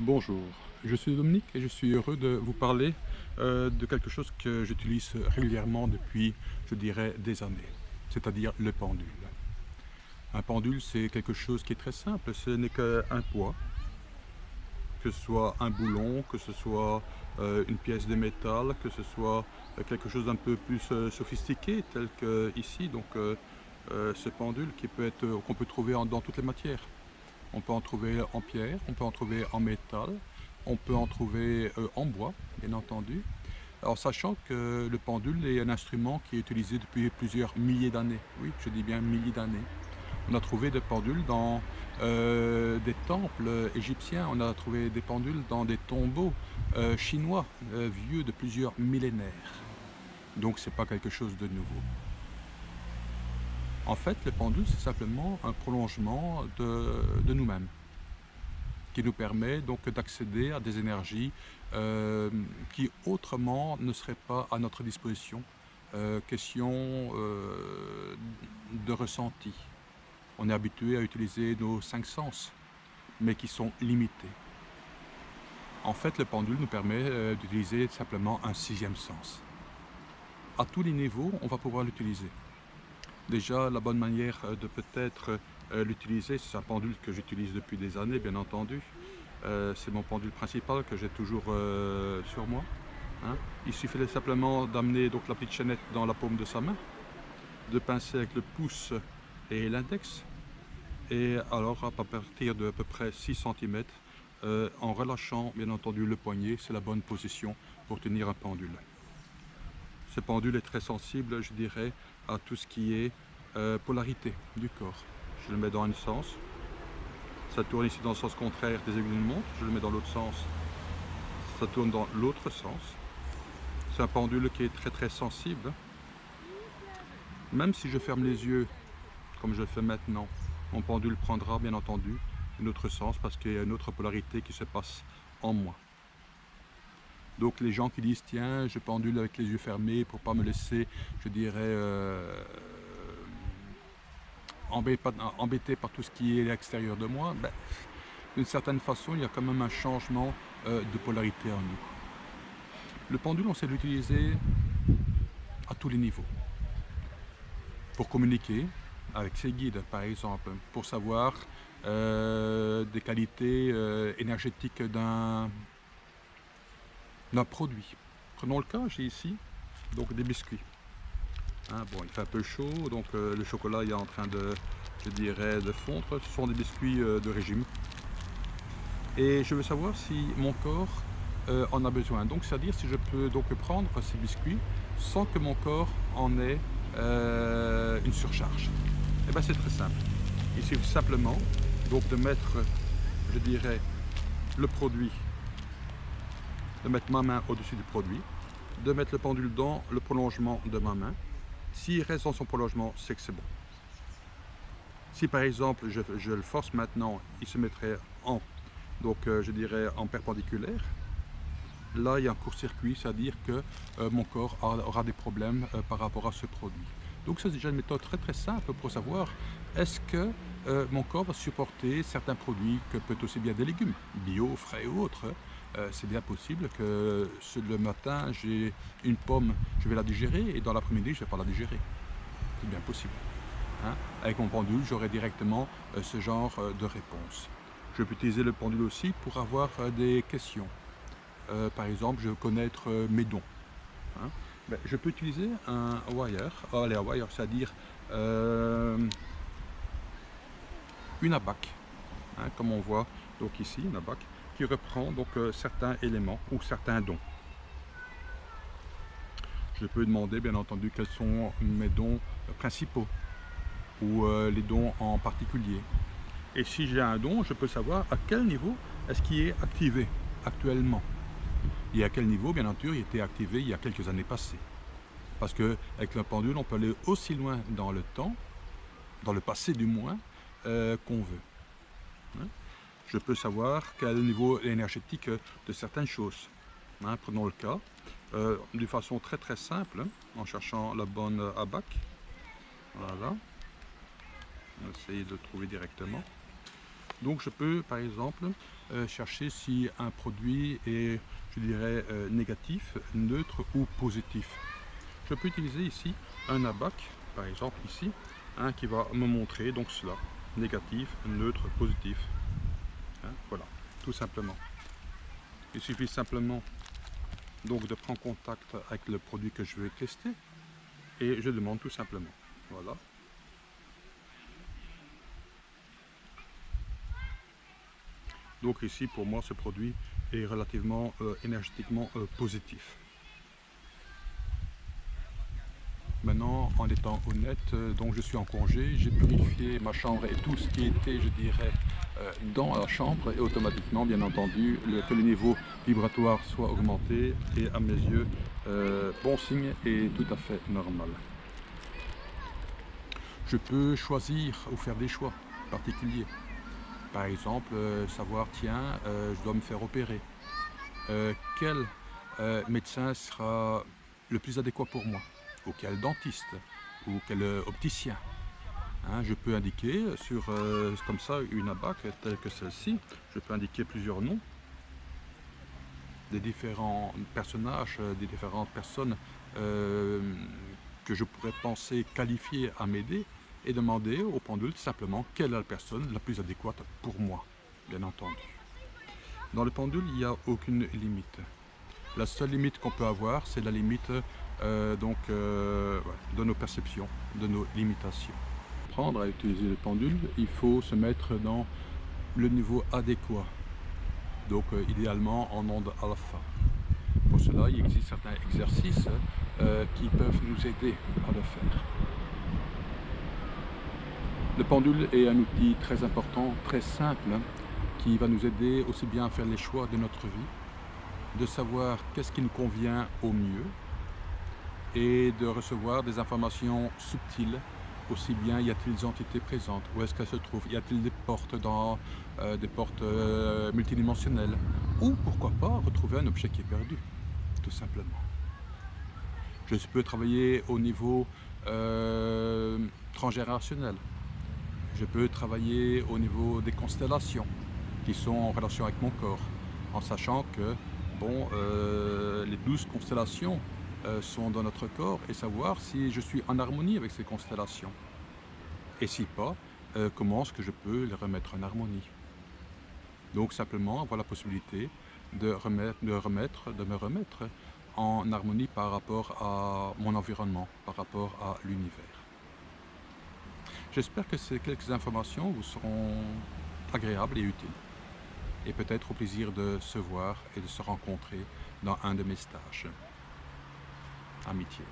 Bonjour, je suis Dominique et je suis heureux de vous parler de quelque chose que j'utilise régulièrement depuis, je dirais, des années, c'est-à-dire le pendule. Un pendule, c'est quelque chose qui est très simple, ce n'est qu'un poids, que ce soit un boulon, que ce soit une pièce de métal, que ce soit quelque chose d'un peu plus sophistiqué, tel que ici, ce pendule qu'on peut trouver dans toutes les matières. On peut en trouver en pierre, on peut en trouver en métal, on peut en trouver en bois, bien entendu. Alors sachant que le pendule est un instrument qui est utilisé depuis plusieurs milliers d'années. Oui, je dis bien milliers d'années. On a trouvé des pendules dans des temples égyptiens, on a trouvé des pendules dans des tombeaux chinois vieux de plusieurs millénaires. Donc c'est pas quelque chose de nouveau. En fait, le pendule, c'est simplement un prolongement de nous-mêmes, qui nous permet donc d'accéder à des énergies qui autrement ne seraient pas à notre disposition. Question de ressenti. On est habitué à utiliser nos 5 sens, mais qui sont limités. En fait, le pendule nous permet d'utiliser simplement un 6e sens. À tous les niveaux, on va pouvoir l'utiliser. Déjà, la bonne manière de peut-être l'utiliser, c'est un pendule que j'utilise depuis des années, bien entendu. C'est mon pendule principal que j'ai toujours sur moi. Hein. Il suffit simplement d'amener donc la petite chaînette dans la paume de sa main, de pincer avec le pouce et l'index, et alors à partir de à peu près 6 cm, en relâchant bien entendu le poignet, c'est la bonne position pour tenir un pendule. Ce pendule est très sensible, je dirais, à tout ce qui est polarité du corps. Je le mets dans un sens, ça tourne ici dans le sens contraire des aiguilles d'une montre, je le mets dans l'autre sens, ça tourne dans l'autre sens. C'est un pendule qui est très sensible. Même si je ferme les yeux, comme je le fais maintenant, mon pendule prendra bien entendu un autre sens parce qu'il y a une autre polarité qui se passe en moi. Donc les gens qui disent tiens, je pendule avec les yeux fermés pour pas me laisser, je dirais, embêté par tout ce qui est à l'extérieur de moi, ben, d'une certaine façon, il y a quand même un changement de polarité en nous. Le pendule, on sait l'utiliser à tous les niveaux. Pour communiquer avec ses guides, par exemple, pour savoir des qualités énergétiques d'un produit. Prenons le cas, j'ai ici donc des biscuits. Hein, bon, il fait un peu chaud, donc le chocolat est en train de, je dirais, de fondre. Ce sont des biscuits de régime. Et je veux savoir si mon corps en a besoin. Donc, c'est-à-dire si je peux donc prendre ces biscuits sans que mon corps en ait une surcharge. Et bien, c'est très simple. Il suffit simplement donc de mettre, je dirais, le produit, de mettre ma main au-dessus du produit, de mettre le pendule dans le prolongement de ma main. S'il reste dans son prolongement, c'est que c'est bon. Si par exemple je le force maintenant, il se mettrait en, donc je dirais en perpendiculaire. Là, il y a un court-circuit, c'est-à-dire que mon corps aura des problèmes par rapport à ce produit. Donc c'est déjà une méthode très simple pour savoir est-ce que mon corps va supporter certains produits, que peut aussi bien des légumes, bio, frais ou autres. C'est bien possible que le matin, j'ai une pomme, je vais la digérer, et dans l'après-midi, je ne vais pas la digérer. C'est bien possible. Hein. Avec mon pendule, j'aurai directement ce genre de réponse. Je peux utiliser le pendule aussi pour avoir des questions. Par exemple, je veux connaître mes dons. Hein. Ben, je peux utiliser un wire, un wire, c'est-à-dire une abaque, hein, comme on voit donc ici, une abaque, qui reprend donc certains éléments ou certains dons. Je peux demander bien entendu quels sont mes dons principaux ou les dons en particulier. Et si j'ai un don, je peux savoir à quel niveau est-ce qu'il est activé actuellement. Et à quel niveau, bien entendu, il était activé il y a quelques années passées. Parce qu'avec le pendule, on peut aller aussi loin dans le temps, dans le passé du moins, qu'on veut. Hein. Je peux savoir quel est le niveau énergétique de certaines choses. Hein, prenons le cas, d'une façon très simple, hein, en cherchant la bonne abaque. Voilà. On va essayer de le trouver directement. Donc je peux par exemple chercher si un produit est, je dirais, négatif, neutre ou positif. Je peux utiliser ici un abac, par exemple ici, qui va me montrer donc cela, négatif, neutre, positif. Voilà, tout simplement. Il suffit simplement donc de prendre contact avec le produit que je vais tester et je demande tout simplement. Voilà. Donc ici pour moi ce produit est relativement énergétiquement positif. Maintenant, en étant honnête, donc je suis en congé, j'ai purifié ma chambre et tout ce qui était, je dirais, dans la chambre, et automatiquement, bien entendu, que le niveau vibratoire soit augmenté est à mes yeux bon signe et tout à fait normal. Je peux choisir ou faire des choix particuliers. Par exemple, savoir, tiens, je dois me faire opérer. Quel médecin sera le plus adéquat pour moi? Ou quel dentiste? Ou quel opticien? Je peux indiquer sur comme ça une abac telle que celle-ci, je peux indiquer plusieurs noms des différents personnages, des différentes personnes que je pourrais penser qualifiées à m'aider et demander au pendule simplement quelle est la personne la plus adéquate pour moi, bien entendu. Dans le pendule, il n'y a aucune limite. La seule limite qu'on peut avoir, c'est la limite de nos perceptions, de nos limitations. Pour apprendre à utiliser le pendule, il faut se mettre dans le niveau adéquat, donc idéalement en onde alpha. Pour cela, il existe certains exercices qui peuvent nous aider à le faire. Le pendule est un outil très important, très simple, qui va nous aider aussi bien à faire les choix de notre vie, de savoir qu'est-ce qui nous convient au mieux et de recevoir des informations subtiles. Aussi bien y a-t-il des entités présentes, où est-ce qu'elles se trouvent, y a-t-il des portes multidimensionnelles, ou pourquoi pas retrouver un objet qui est perdu, tout simplement. Je peux travailler au niveau transgénérationnel. Je peux travailler au niveau des constellations qui sont en relation avec mon corps, en sachant que bon, les 12 constellations sont dans notre corps et savoir si je suis en harmonie avec ces constellations. Et si pas, comment est-ce que je peux les remettre en harmonie. Donc simplement avoir la possibilité de me remettre en harmonie par rapport à mon environnement, par rapport à l'univers. J'espère que ces quelques informations vous seront agréables et utiles. Et peut-être au plaisir de se voir et de se rencontrer dans un de mes stages. Amitié.